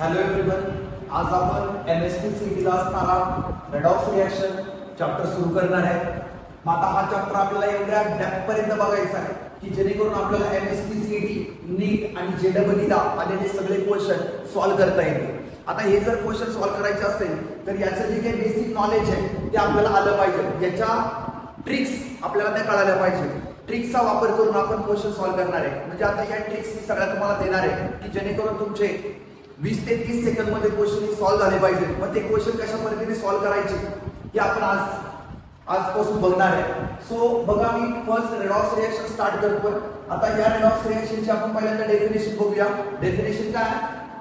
Hello everyone, आज आपण MSTCT ला असणारा रेडॉक्स रिएक्शन चॅप्टर सुरू करणार आहे. मग आता हा चॅप्टर आपल्याला एवढ्या डेप्थ पर्यंत बघायचा आहे की जेणेकरून आपल्याला MSTCT, नीट आणि JEE ला आलेले सगळे क्वेश्चन सॉल्व्ह करता येतील. आता हे जर क्वेश्चन सॉल्व्ह करायचे असेल तर याचं जे काही बेसिक नॉलेज आहे ते आपल्याला आलं पाहिजे. याच्या ट्रिक्स आपल्याला त्या कळायला पाहिजे. ट्रिक्सचा वापर करून आपण क्वेश्चन सॉल्व्ह करणार आहे. म्हणजे आता या ट्रिक्स मी सगळ्या तुम्हाला देणार आहे की जेणेकरून तुमचे 20 ते 30 सेकंद मध्ये क्वेश्चन सॉल्व्ह झाले पाहिजे. मग ते क्वेश्चन कशा पद्धतीने सॉल्व्ह करायचे हे आपण आजपासून बघणार आहे. सो बघा, मी फर्स्ट रेडॉक्स रिएक्शन स्टार्ट करतोय. आता या रेडॉक्स रिएक्शनची आपण पहिल्यांदा डेफिनेशन बघूया. डेफिनेशन काय?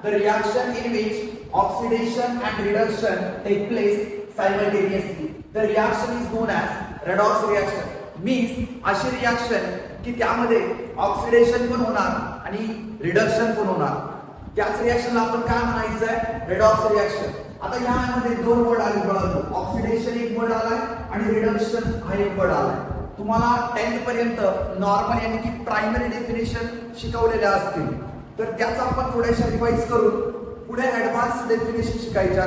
The reaction in which oxidation and reduction take place simultaneously. The reaction is known as redox reaction. Means अशी रिएक्शन की त्यामध्ये ऑक्सिडेशन पण होणार आणि रिडक्शन पण होणार. त्याच रिएक्शनला आपण काय म्हणायचं आहे? Redox reaction. आता यामध्ये दोन वर्ड आले बघा. ऑक्सिडेशन एक वर्ड आलाय आणि रिडक्शन हा एक वर्ड आलाय. तुम्हाला 10th पर्यंत नॉर्मल यानी की प्रायमरी डेफिनेशन शिकवलेल्या असतील तर त्याचा आपण थोड्याशा रिवाइज करून पुढे ऍडव्हान्स डेफिनेशन शिकायच्या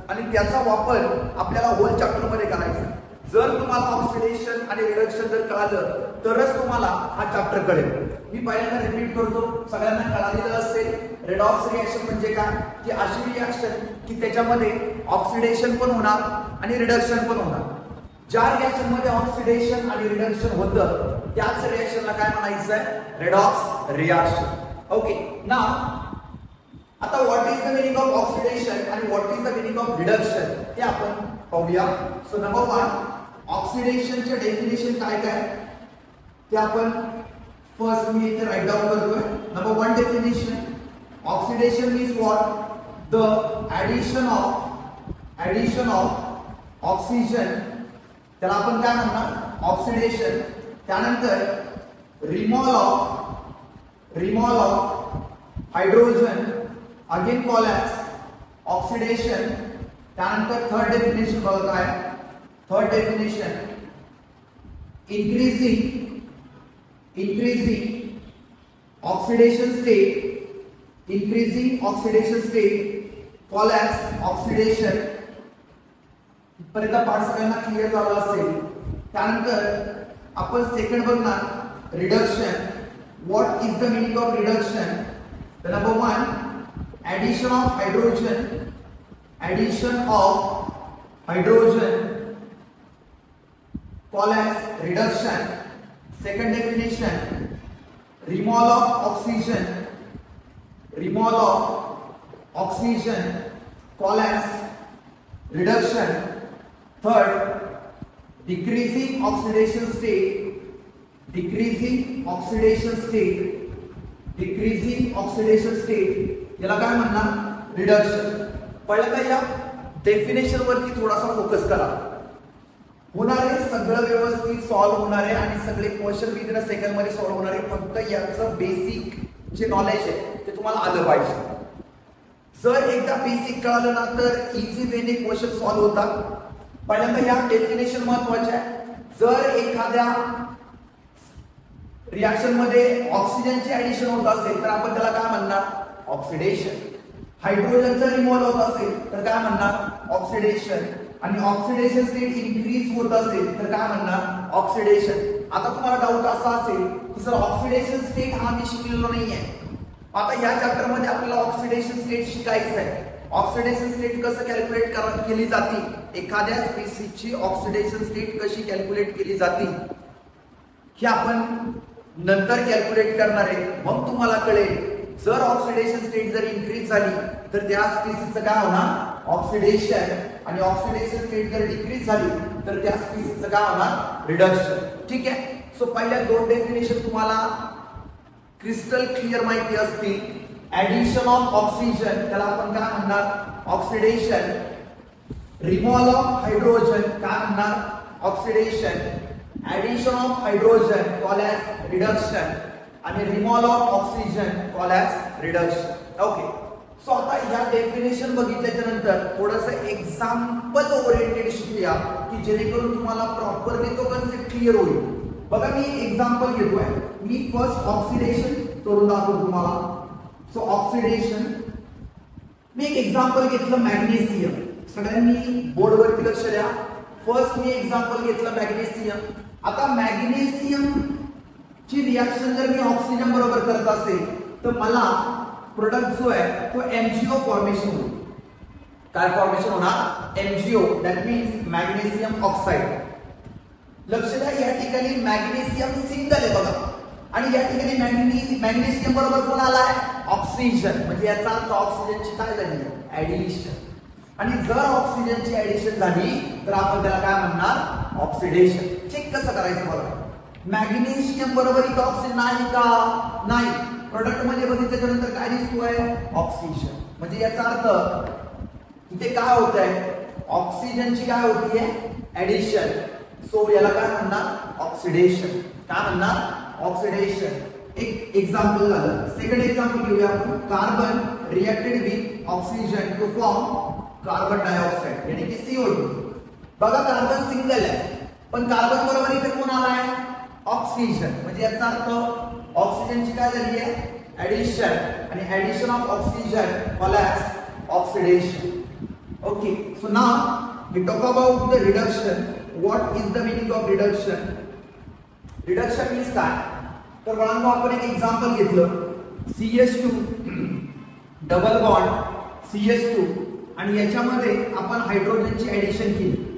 आणि त्याचा वापर आपल्याला होल चॅप्टर मध्ये करायचा. जर तुम्हाला ऑक्सिडेशन आणि रिडक्शन जर कळालं तरच तुम्हाला हा चॅप्टर कळेल. मी पहिल्यांदा रिपीट करतो, सगळ्यांना कळालेलं असेल. रेडॉक्स रिएक्शन म्हणजे काय? की अशी रिएक्शन की त्याच्यामध्ये ऑक्सिडेशन पण होणार आणि रिडक्शन पण होणार. ज्या रिएक्शन मध्ये ऑक्सिडेशन आणि रिडक्शन होतं त्याच रिएक्शनला काय म्हणायचं आहे? Redox reaction. ओके, नाउ आता what is the meaning of oxidation आणि what is the meaning of reduction ते आपण पाहूया. सो नंबर 1, ऑक्सिडेशनचे डेफिनेशन काय काय ते आपण फर्स्ट मी इथे राईट डाऊन करतोय. Number 1 definition, oxidation means what? The addition of oxygen, त्याला आपण काय म्हणणार? ऑक्सिडेशन. त्यानंतर removal of hydrogen, again call as oxidation. त्यानंतर थर्ड डेफिनेशन बघा काय? Third definition, increasing oxidation state called as oxidation. पर्यंत पार्ट सगळ्यांना क्लिअर झाला असेल. त्यानंतर आपण सेकंड बघणार reduction. What is the meaning of reduction? Number 1, addition of hydrogen called as reduction. Second definition, removal of oxygen called as reduction. Third, decreasing oxidation state याला काय म्हणणार? रिडक्शन. पहिल्यांदा या डेफिनेशन वरती थोडासा फोकस करा. होणारे सगळं व्यवस्थित सॉल्व्ह होणार आहे आणि सगळे क्वेश्चन विदिन अ सेकंड मध्ये सॉल्व्ह होणार आहे. फक्त याचं बेसिक जे नॉलेज आहे ते तुम्हाला आलं पाहिजे. जर एकदा बेसिक कळालं ना तर इझी वेने क्वेश्चन सॉल्व्ह होतात. पहिल्यांदा या डेफिनेशन महत्वाचे आहे. जर एखाद्या रिएक्शन मध्ये ऑक्सिजनचे ऍडिशन होत असेल तर आपण त्याला काय म्हणणार? ऑक्सिडेशन. हायड्रोजनचं रिमूव्हल होत असेल तर काय म्हणणार? ऑक्सिडेशन. आणि ऑक्सिडेशन स्टेट इन्क्रीज होत असेल तर काय म्हणणार? ऑक्सिडेशन. आता तुम्हाला डाऊट असा असेल की सर ऑक्सिडेशन स्टेट हा मी शिकलेलो नाहीये. आता या चॅप्टर मध्ये आपल्याला ऑक्सिडेशन स्टेट शिकायचं आहे. ऑक्सिडेशन स्टेट कसं कॅल्क्युलेट केली जाते, एखाद्या स्पीसीजची ऑक्सिडेशन स्टेट कशी कॅल्क्युलेट केली जाते हे आपण नंतर कॅल्क्युलेट करणार आहे. मग तुम्हाला कळेल जर ऑक्सिडेशन स्टेट जर इन्क्रीज झाली तर त्या स्पीसीजचं काय होणार? ऑक्सिडेशन. आणि ऑक्सिडेशन स्टेट जर डिक्रीज झाली तर त्या स्पीसीजचं काय होणार? रिडक्शन. ठीक आहे. सो पहिल्या दोन डेफिनेशन तुम्हाला क्रिस्टल क्लिअर माहिती असतील. ऍडिशन ऑफ ऑक्सिजन त्याला आपण काय म्हणणार? ऑक्सिडेशन. रिमूव्हल ऑफ हायड्रोजन काय म्हणणार? Oxidation. Addition of hydrogen call as reduction आणि removal of oxygen call as reduction. Okay. So आता या डेफिनेशन बघितल्याच्या नंतर थोडंसं एक्झाम्पल ओरिएंटेड शिकूया की जेणेकरून तुम्हाला प्रॉपरली तो कन्सेप्ट क्लिअर होईल. बघा, मी एक्झाम्पल घेतोय. मी फर्स्ट ऑक्सिडेशन करून दाखवतो तुम्हाला. सो ऑक्सिडेशन मी एक एक्झाम्पल घेतलं मॅग्नेशियम. सगळ्यांनी बोर्डवरती लक्ष द्या. फर्स्ट मी एक्झाम्पल घेतलं मॅग्नेशियम. आता मॅग्नेशियम ची रिएक्शन जर मी ऑक्सिजन बरोबर करत असेल तर मला प्रोडक्ट जो आहे तो MgO फॉर्मेशन होईल. काय फॉर्मेशन होणार? MgO, that means magnesium oxide. लक्ष द्या, या ठिकाणी मॅग्नेशियम सिंगल आहे बघा, आणि या ठिकाणी मॅग्नेशियम बरोबर कोण आलाय? ऑक्सिजन. म्हणजे याचा अर्थ ऑक्सिजनची काय झाली? ऍडिशन. आणि जर ऑक्सिजनची ऍडिशन झाली तर आपण त्याला काय म्हणणार? ऑक्सिडेशन. चेक कसं करायचं बघा. मॅग्नेशियम बरोबर इथं ऑक्सिजन आहे का? नाही. प्रोडक्ट मध्ये बघितल्यानंतर काय दिसतोय? ऑक्सिजन. म्हणजे याचा अर्थ इथे काय होत आहे? ऑक्सिजनची काय होतीये? ऍडिशन. सो याला काय म्हणणार? ऑक्सिडेशन. काय म्हणणार? ऑक्सिडेशन. एक एक्झाम्पल झालं. सेकंड एक्झाम्पल घेऊया आपण. Carbon reacted with oxygen two form carbon dioxide यानी की CO2. बघा कार्बन सिंगल आहे, पण कार्बन बरोबर इथे कोण आलाय? ऑक्सिजन. म्हणजे याचा अर्थ ऑक्सिजनची काय झाली आहे? ऍडिशन. आणि addition of oxygen called oxidation. Okay, so now we talk about the reduction. What is the meaning of reduction? Reduction means काय? तर बाळांनो आपण एक एक्झाम्पल घेतलं. CH2 डबल बॉन्ड CH2 आणि याच्यामध्ये आपण हायड्रोजनची ऍडिशन केली.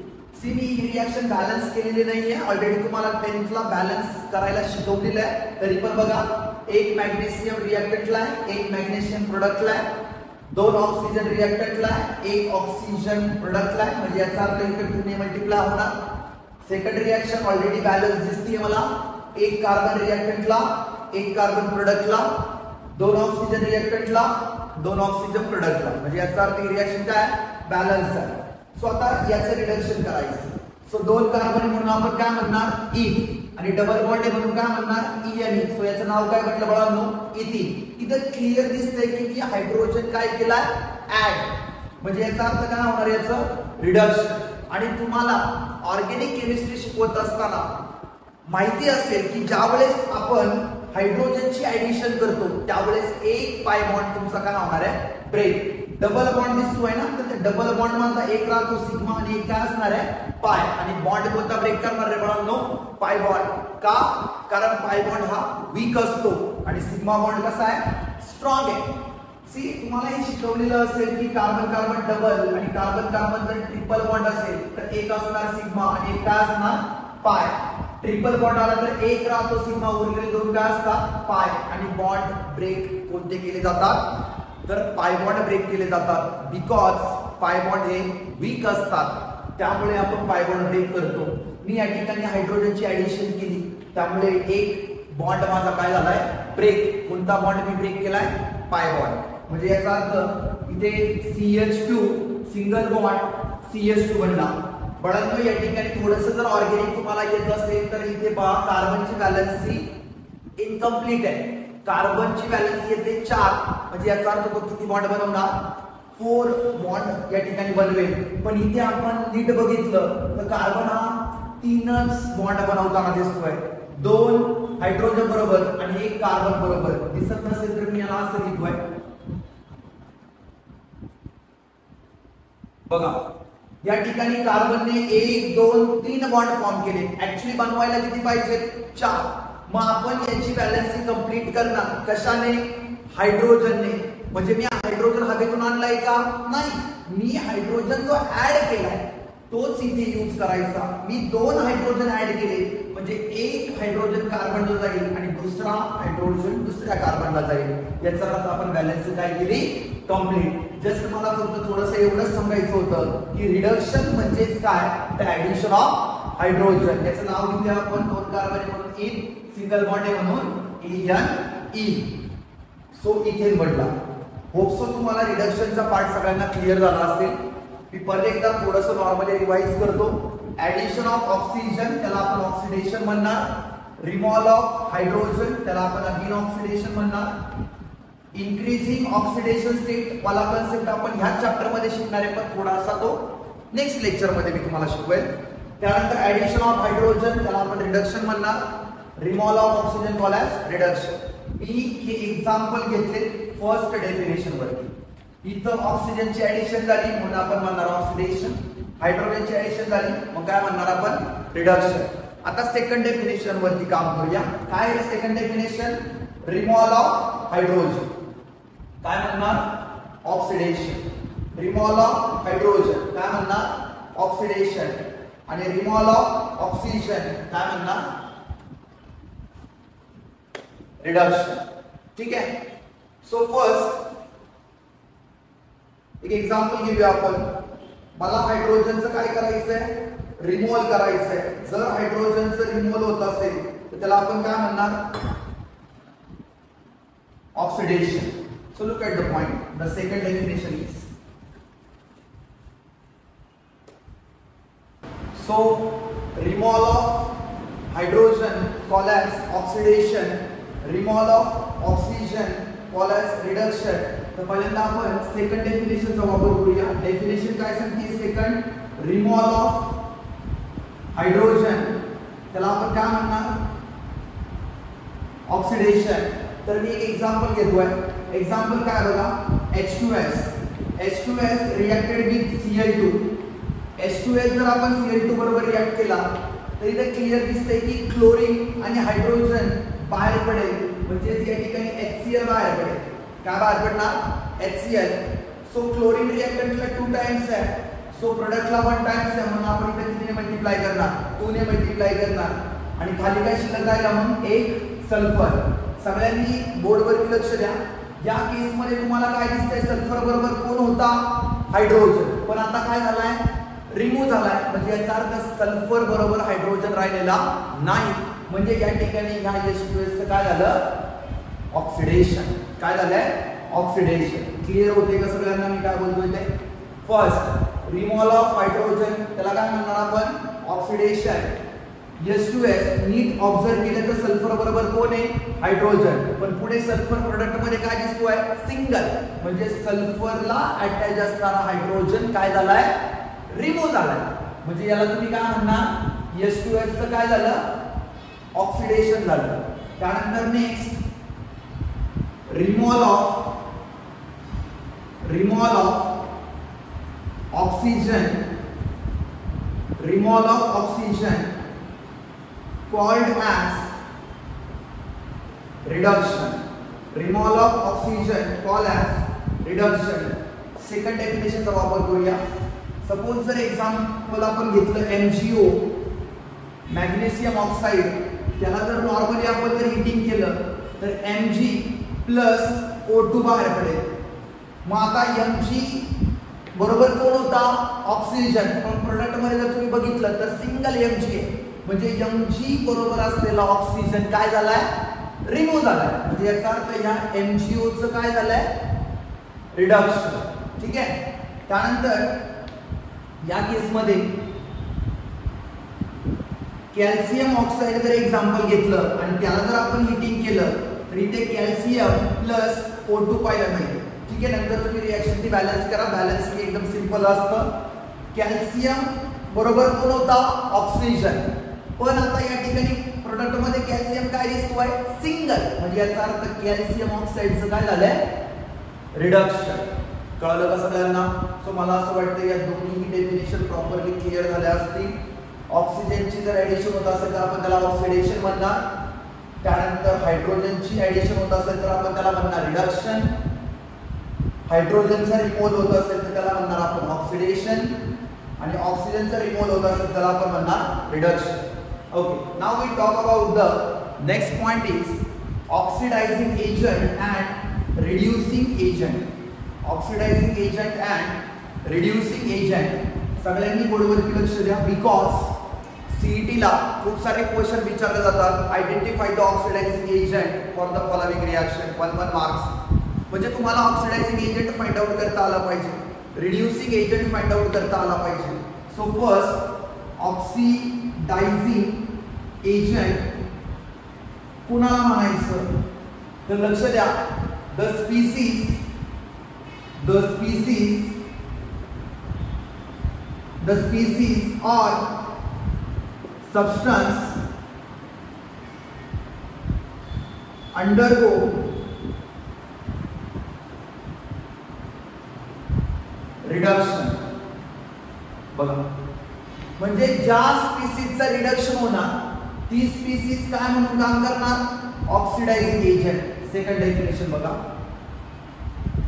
सी मी ही रिएक्शन बॅलन्स केलेली नाहीये. ऑलरेडी तुम्हाला 10th ला बॅलन्स करायला शिकवलेलं आहे. तरी पण बघा, एक मॅग्नेशियम रिएक्टंटला आहे, एक मॅग्नेशियम प्रोडक्टला आहे, दोन ऑक्सिजन रिएक्टंटला आहे, एक ऑक्सिजन प्रोडक्टला आहे. म्हणजे याचा अर्थ इथे 2 ने मल्टिप्लाय होणार. सेकंड रिएक्शन ऑलरेडी बॅलन्स दिसतीये मला. एक कार्बन रिएक्टंटला, एक कार्बन प्रोडक्टला, दोन ऑक्सिजन रिएक्टंटला, दोन ऑक्सिजन प्रोडक्टला. म्हणजे याचा अर्थ ही रिएक्शन काय? बॅलन्स आहे. सो आता याचं रिडक्शन करायचं. सो दोन कार्बन म्हणून आपण काय म्हणणार? ईथ. आणि डबल बॉन्ड म्हणून काय म्हणणार? इथेन. सो याचं नाव काय म्हटलं बाळांनो? इथीन. इथं क्लिअर दिसतंय की मी हायड्रोजन काय केलाय? ऍड. म्हणजे याचा अर्थ काय होणार? याचं रिडक्शन. आणि तुम्हाला ऑर्गॅनिक केमिस्ट्री शिकवत असताना माहिती असेल की ज्यावेळेस आपण हायड्रोजनची ऍडिशन करतो त्यावेळेस एक पाय बॉन्ड तुमचा काय होणार आहे? ब्रेक. डबल बॉन्ड दिसतोय ना, तर ते डबल बॉन्ड मधला एक राहतो सिग्मा आणि एक काय असणार आहे? पाय. आणि बॉन्ड कोणता ब्रेक करणार आहे बाळांनो? Pi bond. का? कारण पाय बॉन्ड हा वीक असतो आणि सिग्मा बॉन्ड कसा आहे? स्ट्रॉंग आहे. सी तुम्हाला हे शिकवलेलं असेल की कार्बन कार्बन डबल आणि कार्बन कार्बन जर ट्रिपल बॉन्ड असेल तर एक असणार सिग्मा आणि एक काय असणार? पाय. ट्रिपल बॉन्ड आला तर एक राहतो सिग्मा, उरलेले दोन काय असतात? पाय. आणि बॉन्ड ब्रेक कोणते केले जातात? तर पाय बॉन्ड ब्रेक केले जातात. बिकॉज पाय बॉन्ड हे वीक असतात, त्यामुळे आपण पाय बॉन्ड ब्रेक करतो. मी या ठिकाणी हायड्रोजनची ऍडिशन केली त्यामुळे एक बॉन्ड माझा काय झालाय? ब्रेक. कोणता बॉन्ड मी ब्रेक केलाय? Pi bond. म्हणजे याचा अर्थ इथे CH2 सिंगल बॉन्ड CH2 बनला. बाळांनो या ठिकाणी थोडंसं जर ऑर्गॅनिक तुम्हाला येत असेल तर इथे पहा कार्बनची बॅलन्सी इनकम्प्लीट आहे. कार्बनची बॅलन्स येते 4. म्हणजे याचा अर्थ तो किती बॉन्ड बनवणार? 4 बॉन्ड या ठिकाणी बनवेल. पण इथे आपण नीट बघितलं तर कार्बन हा 3च बॉन्ड बनवताना दिसतोय. 2 हायड्रोजन बरोबर आणि 1 कार्बन बरोबर. दिसत नसेल तर मी याला असं लिहितोय बघा. या ठिकाणी कार्बनने 1 2 3 बॉन्ड फॉर्म केले. ऍक्च्युअली बनवायला किती पाहिजे? 4. मग आपण याची बॅलन्सी कंप्लीट करणार कशाने? हायड्रोजनने. म्हणजे मी हायड्रोजन हवेतून आणलाय का? नाही. मी हायड्रोजन जो ऍड केलाय तोच इथे यूज करायचा. मी 2 हायड्रोजन ऍड केले म्हणजे एक हायड्रोजन कार्बनला जाईल आणि दुसरा हायड्रोजन दुसऱ्या कार्बनला जाईल. याचा अर्थ आपण बॅलन्स काय केली? कंप्लीट. जस्ट मला फक्त थोडंसं एवढंच सांगायचं होतं की रिडक्शन म्हणजे काय? The addition of hydrogen. याचं नाव घेतलं आपण 2 कार्बन म्हणून इन, सिंगल बॉन्ड आहे म्हणून EN. सो इथेन बनला. होप सो तुम्हाला रिडक्शनचा पार्ट सगळ्यांना क्लिअर झाला असेल. मी परत एकदा थोडंसं नॉर्मली रिवाइज करतो. ऍडिशन ऑफ ऑक्सिजन त्याला आपण ऑक्सिडेशन म्हणणार. रिमूव्हल ऑफ हायड्रोजन त्याला आपण अगेन ऑक्सिडेशन म्हणणार. इन्क्रीजिंग ऑक्सिडेशन स्टेट वाला कन्सेप्ट आपण ह्या चॅप्टर मध्ये शिकणार आहे, पण थोडासा तो नेक्स्ट लेक्चर मध्ये मी तुम्हाला शिकवेल. त्यानंतर ऍडिशन ऑफ हायड्रोजन त्याला आपण रिडक्शन म्हणणार. Removal of oxygen called as reduction. मी हे एक्झाम्पल घेतले फर्स्ट डेफिनेशन वरती. इथं ऑक्सिजनची ऍडिशन झाली म्हणून आपण म्हणणार ऑक्सिडेशन, हायड्रोजनची ऍडिशन झाली मग काय म्हणणार आपण रिडक्शन. आता सेकंड डेफिनेशन वरती काम करूया. काय आहे second definition? Removal of hydrogen. काय म्हणणार? ऑक्सिडेशन. रिमूव्हल ऑफ हायड्रोजन काय म्हणणार? ऑक्सिडेशन. आणि रिमूव्हल ऑफ ऑक्सिजन काय म्हणणार? रिडक्शन. ठीक आहे. सो फर्स्ट एक एक्झाम्पल घेऊया आपण. मला हायड्रोजनचं काय करायचंय? रिमूव्हल करायचंय. जर हायड्रोजनचं रिमूव्हल होत असेल तर त्याला आपण काय म्हणणार? Oxidation. So look at the point. The second definition is so removal of hydrogen called as oxidation, removal of oxygen called as reduction. तर पहिल्यांदा आपण सेकंड डेफिनेशनचा वापर करूया. डेफिनेशन काय सांगते? सेकंड, रिमूव्हल ऑफ हायड्रोजन त्याला आपण काय म्हणणार? ऑक्सिडेशन. तर मी एक एक्झाम्पल घेतोय. एक्झाम्पल काय बघा, H2S. H2S reacted with Cl2. H2S जर आपण Cl2 बरोबर रिएक्ट केला तर इथे क्लिअर दिसतंय की क्लोरीन आणि हायड्रोजन बाहेर पडेल, म्हणजे या ठिकाणी HCl बाहेर पडेल. काय बाहेर पडणार? HCl. सो क्लोरीन रिएक्टंटला 2 टाइम्स आहे, सो प्रोडक्टला 1 टाइम्स आहे, म्हणून आपण इथे कितीने मल्टिप्लाय करणार? 2 ने मल्टिप्लाय करणार. आणि खाली काय शिल्लक राहिला? म्हणून 1 सल्फर. सगळ्यांनी बोर्डवरती लक्ष द्या. या केस मध्ये तुम्हाला काय दिसतंय? सल्फर बरोबर कोण होता? हायड्रोजन. पण आता काय झालाय? रिमूव्ह झालाय. म्हणजे याचा अर्थ सल्फर बरोबर हायड्रोजन राहिलेला नाही. म्हणजे या ठिकाणी ह्या H2S चं काय झालं? ऑक्सिडेशन. काय झालंय? ऑक्सिडेशन. क्लिअर होते का सगळ्यांना मी काय बोलतोय ते? फर्स्ट, रिमूव्हल ऑफ हायड्रोजन त्याला काय म्हणणार आपण? ऑक्सिडेशन. H2S नीट ऑब्झर्व केलं तर सल्फर बरोबर कोण आहे? हायड्रोजन. पण पुढे सल्फर प्रोडक्ट मध्ये काय दिसतोय? सिंगल. म्हणजे सल्फरला अटॅच असणारा हायड्रोजन काय झालाय? रिमूव्ह झालाय. म्हणजे याला तुम्ही काय म्हणणार? H2S चं काय झालं? ऑक्सिडेशन झालं. त्यानंतर next, removal of oxygen. Removal of oxygen called as reduction. Removal of oxygen called as reduction. Second डेफिनेशनचा वापर करूया. सपोज जर एक्झाम्पल आपण घेतलं MgO, मॅग्नेशियम ऑक्साईड, त्याला जर नॉर्मली आपण जर हीटिंग केलं तर Mg प्लस O2 बाहेर पडेल. मग आता Mg बरोबर कोण होता? ऑक्सिजन. पण प्रोडक्ट मध्ये जर तुम्ही बघितलं तर सिंगल Mg आहे. म्हणजे Mg बरोबर असलेला ऑक्सिजन काय झालाय? रिमूव्ह झालाय. म्हणजे याचा अर्थ या MgO चं काय झालंय? रिडक्शन. ठीक आहे. त्यानंतर या केस मध्ये कॅल्शियम ऑक्साईड जर एक्झाम्पल घेतलं आणि त्याला जर आपण हीटिंग केलं तर इथे कॅल्शियम प्लस O2 पाहिलं नाही. ठीक आहे. नंतर तुम्ही रिएक्शन ती बॅलन्स करा. बॅलन्स की एकदम सिंपल असतं. कॅल्शियम बरोबर कोण होता? ऑक्सिजन. पण आता या ठिकाणी प्रोडक्ट मध्ये कॅल्शियम काय दिसतोय? सिंगल. म्हणजे याचा अर्थ कॅल्शियम ऑक्साईडचं काय झालंय? रिडक्शन. कळलं का सगळ्यांना? सो मला असं वाटतं या दोन्ही डेफिनेशन प्रॉपरली क्लिअर झाल्या असतील. ऑक्सिजनची जर ऍडिशन होत असेल तर आपण त्याला ऑक्सिडेशन म्हणणार. त्यानंतर हायड्रोजनची ऍडिशन होत असेल तर आपण त्याला म्हणणार रिडक्शन. हायड्रोजनचा रिमूव्हल होत असेल तर त्याला म्हणणार आपण ऑक्सिडेशन. आणि ऑक्सिजनचा रिमूव्हल होत असेल त्याला आपण म्हणणार reduction. Okay, now we talk about the next point is oxidizing agent and reducing agent. Oxidizing agent and reducing agent. सगळ्यांनी बोर्डवरती लक्ष द्या. बिकॉज CET ला खूप सारे क्वेश्चन विचारले जातात. Identify the oxidizing agent for the following reaction. 1 marks. म्हणजे तुम्हाला ऑक्सिडायझिंग एजंट फाइंड आउट करता आला पाहिजे, रिड्यूसिंग एजंट फाइंड आउट करता आला पाहिजे. सो फर्स्ट, ऑक्सिडायझिंग एजंट कुणाला म्हणायचं? तर लक्ष द्या. The species or substance undergo reduction. बघा, म्हणजे ज्या स्पीसीजचा रिडक्शन होणार ती स्पीसीज काय म्हणून काम करणार? Oxidizing agent. सेकंड डेफिनेशन बघा,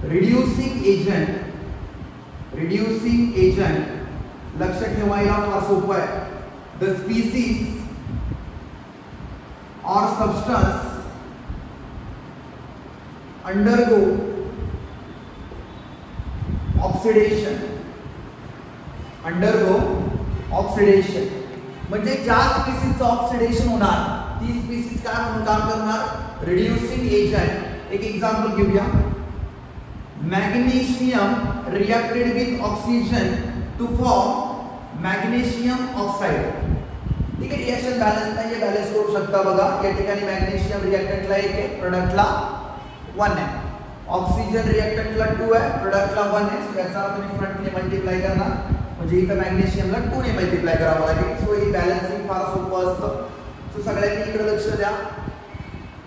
रिड्युसिंग एजंट लक्ष ठेवायला फार सोपं आहे. द स्पीसीज और सबस्टन्स अंडरगो ऑक्सिडेशन. म्हणजे ज्या स्पीसीजचं ऑक्सिडेशन होणार ती स्पीसीज काय म्हणून काम करणार? Reducing agent. एक एक्झाम्पल घेऊया. Magnesium reacted with oxygen two form magnesium oxide. ठीक आहे, रिएक्शन बॅलन्स नाहीये, बॅलन्स करू शकता. बघा या ठिकाणी मॅग्नेशियम रिएक्टंटला 1 आहे, प्रोडक्टला 1 आहे. ऑक्सिजन रिएक्टंटला 2 आहे, प्रोडक्टला 1 आहे. याचा तुम्ही फ्रंटने मल्टिप्लाय करणार म्हणजे इथं मॅग्नेशियमला 2 ने मल्टिप्लाय करावं लागेल. सो ही बॅलन्सिंग फार सोपं असतं. सो सगळ्यांनी इकडे लक्ष द्या.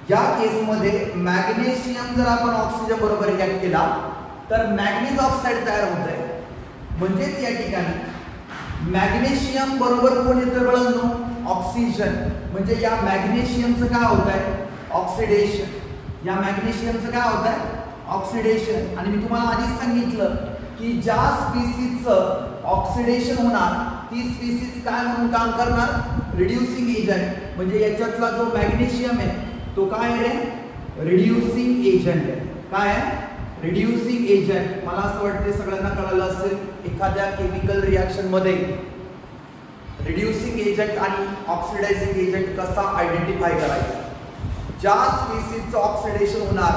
या केसमध्ये मॅग्नेशियम जर आपण ऑक्सिजन बरोबर रिएक्ट केला तर मॅग्नीज ऑक्साइड तयार होत आहे. म्हणजेच या ठिकाणी मॅग्नेशियम बरोबर कोण येतं बळांनो? ऑक्सिजन. म्हणजे या मॅग्नेशियमचं काय होत आहे? ऑक्सिडेशन. या मॅग्नेशियमचं काय होत आहे? ऑक्सिडेशन. आणि मी तुम्हाला आधीच सांगितलं की ज्या स्पीसीजचं ऑक्सिडेशन होणार ती स्पीसीज काय म्हणून काम करणार? Reducing agent. म्हणजे याच्यातला जो मॅग्नेशियम आहे तो काय रे? रिड्युसिंग एजंट आहे. काय आहे? Reducing agent. मला असं वाटतं सगळ्यांना कळलं असेल एखाद्या केमिकल रिएक्शन मध्ये रिड्युसिंग एजंट आणि ऑक्सिडायझिंग एजंट कसा आयडेंटिफाय करायचा. ज्या स्पीसीजचं ऑक्सिडेशन होणार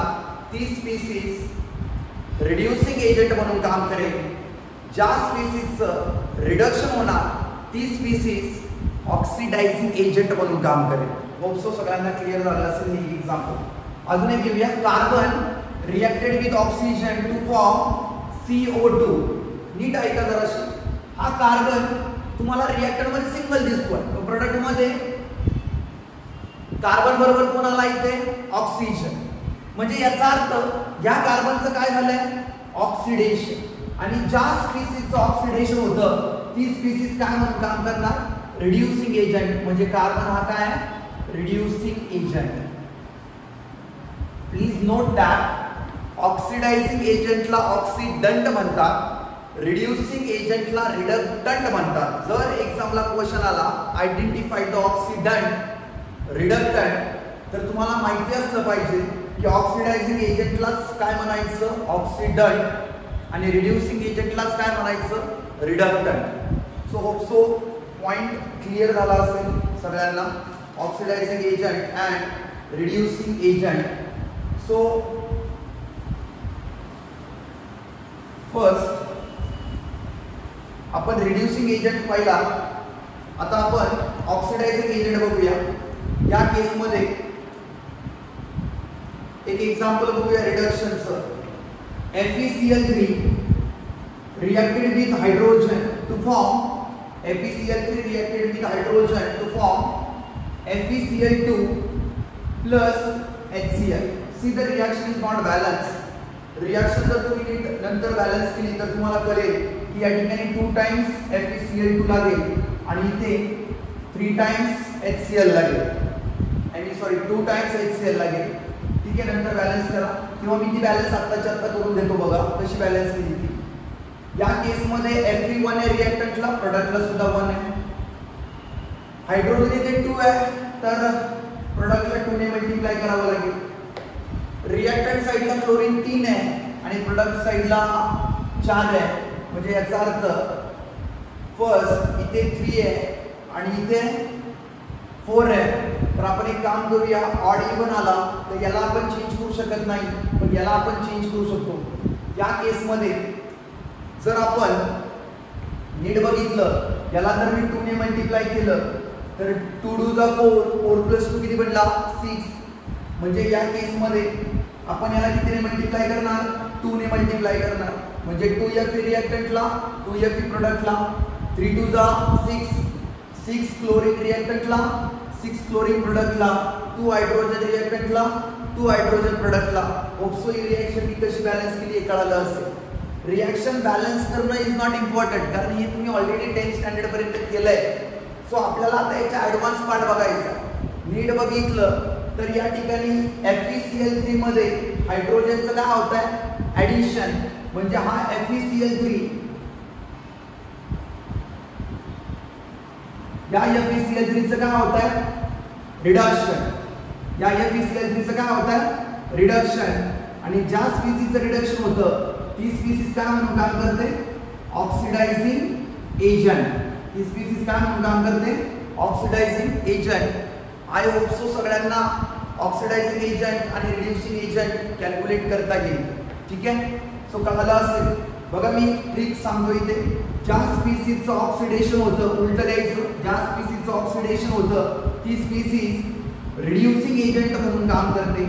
ती स्पीसीज रिड्युसिंग एजंट म्हणून काम करेल. ज्या स्पीसीजचं रिडक्शन होणार ती स्पीसीज ऑक्सिडायझिंग एजंट म्हणून काम करेल. होप्सो सगळ्यांना क्लिअर झालं असेल ही एक्झाम्पल. अजून एक घेऊया. Carbon reacted with oxygen two form CO2. नीट ऐका जराशी. हा कार्बन तुम्हाला रिएक्टर मध्ये सिंगल दिसतोय, प्रोडक्ट मध्ये कार्बन बरोबर कोण आला इथे? ऑक्सिजन. म्हणजे याचा अर्थ या कार्बनचं काय झालंय? ऑक्सिडेशन. आणि ज्या स्पीसीजचं ऑक्सिडेशन होतं ती स्पीसीज काय म्हणून काम करणार? Reducing agent. म्हणजे कार्बन हा काय आहे? Reducing agent. Please note that oxidising एजंटला ऑक्सिडंट म्हणतात, रिड्युसिंग एजंटला रिडक्टंट म्हणतात. जर एक्झामला क्वेश्चन आला आयडेंटिफाय द ऑक्सिडंट रिडक्टंट तर तुम्हाला माहिती असलं पाहिजे की ऑक्सिडायझिंग एजंटलाच काय म्हणायचं? ऑक्सिडंट. आणि रिड्युसिंग एजंटलाच काय म्हणायचं? रिडक्टंट. सो होप्सो पॉइंट क्लिअर झाला असेल सगळ्यांना. Oxidizing agent and reducing agent. So first आपण रिड्युसिंग एजंट पाहिला. आता आपण ऑक्सिडायझिंग एजंट बघूया. या केसमध्ये एक एक्झाम्पल बघूया रिडक्शनचं. FeCl3 reacted with hydrogen to form FeCl3 reacted with hydrogen to form FeCl2 plus HCl. See the reaction is not balanced. Reaction जर तुम्ही नंतर बॅलन्स केली तर तुम्हाला कळेल की या ठिकाणी 2 टाइम्स FeCl2 लागेल आणि इथे 3 टाइम्स HCl लागेल. आणि सॉरी 2 टाइम्स HCl लागेल. ठीक आहे, नंतर बॅलन्स करा किंवा मी ती बॅलन्स आत्ताच्या आत्ता करून देतो. बघा कशी बॅलन्स केली ती. या केसमध्ये Fe1 आहे रिएक्टंटला, प्रोडक्टला सुद्धा 1 आहे. हायड्रोजन इथे 2 आहे तर प्रोडक्टला 2 ने मल्टिप्लाय करावं लागेल. रिएक्टंट साइडला क्लोरीन 3 आहे आणि प्रोडक्ट साइडला 4 आहे. म्हणजे याचा अर्थ फर्स्ट इथे 3 आहे आणि इथे 4 आहे. तर आपण एक काम करूया, ऑड इव्हन आला तर याला आपण चेंज करू शकत नाही पण याला आपण चेंज करू शकतो. या केसमध्ये जर आपण नीट बघितलं याला जर मी 2 ने मल्टिप्लाय केलं तर 2 2 जा 4, 4 + 2 किती बनला? 6. म्हणजे या केसमध्ये आपण याला कितीने मल्टिप्लाय करणार? 2 ने मल्टिप्लाय करणार. म्हणजे 2Fe रिएक्टंटला, 2Fe प्रोडक्टला, 3 2 जा 6, 6 क्लोरीन रिएक्टंटला, 6 क्लोरीन प्रोडक्टला, 2 हायड्रोजन रिएक्टंटला, 2 हायड्रोजन प्रोडक्टला. ऑक्सो ही रिएक्शन मी कशी बॅलन्स केली हे कळालं असेल. रिॲक्शन बॅलन्स करणं इज नॉट इम्पॉर्टंट, कारण हे तुम्ही ऑलरेडी 10th स्टँडर्ड पर्यंत केलंय. सो आपल्याला आता याचा ऍडव्हान्स पार्ट बघायचा. नीट बघितलं तर या ठिकाणी FeCl3 मध्ये हायड्रोजनचं काय होत आहे, ऍडिशन. म्हणजे हा FeCl3 या FeCl3 चं काय होत आहे, रिडक्शन. या FeCl3 चं काय होत आहे, रिडक्शन. आणि ज्या स्पीसीचं रिडक्शन होतं ती स्पीसीज काय म्हणून काम करते, ऑक्सिडायझिंग एजंट. ही स्पीसीज काय म्हणून काम करते, oxidizing agent. I hope so सगळ्यांना ऑक्सिडायझिंग एजंट आणि रिड्युसिंग एजंट कॅल्क्युलेट करता येईल. ठीक आहे. सो कळलं असेल. बघा मी ट्रिक सांगतो इथे. ज्या स्पीसीजचं ऑक्सिडेशन होतं, उलट द्यायचं, ज्या स्पीसीजचं ऑक्सिडेशन होतं ती स्पीसीज रिड्युसिंग एजंट म्हणून काम करते.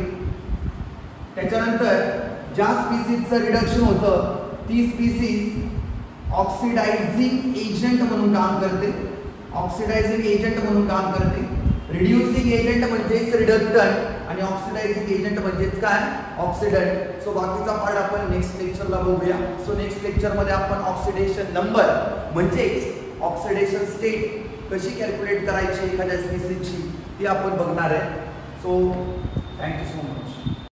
त्याच्यानंतर ज्या स्पीसीजचं रिडक्शन होतं ती स्पीसीज ऑक्सिडायझिंग एजंट म्हणून काम करते. ऑक्सिडायझिंग एजंट म्हणून काम करते. रिड्युसिंग एजंट म्हणजेच रिडक्टंट आणि ऑक्सिडायझिंग एजंट म्हणजेच काय, ऑक्सिडंट. सो बाकीचा पार्ट आपण नेक्स्ट लेक्चरला बघूया. सो नेक्स्ट लेक्चरमध्ये आपण ऑक्सिडेशन नंबर म्हणजेच ऑक्सिडेशन स्टेट कशी कॅल्क्युलेट करायची एखाद्या स्पीसीजची ती आपण बघणार आहे. So thank you so much.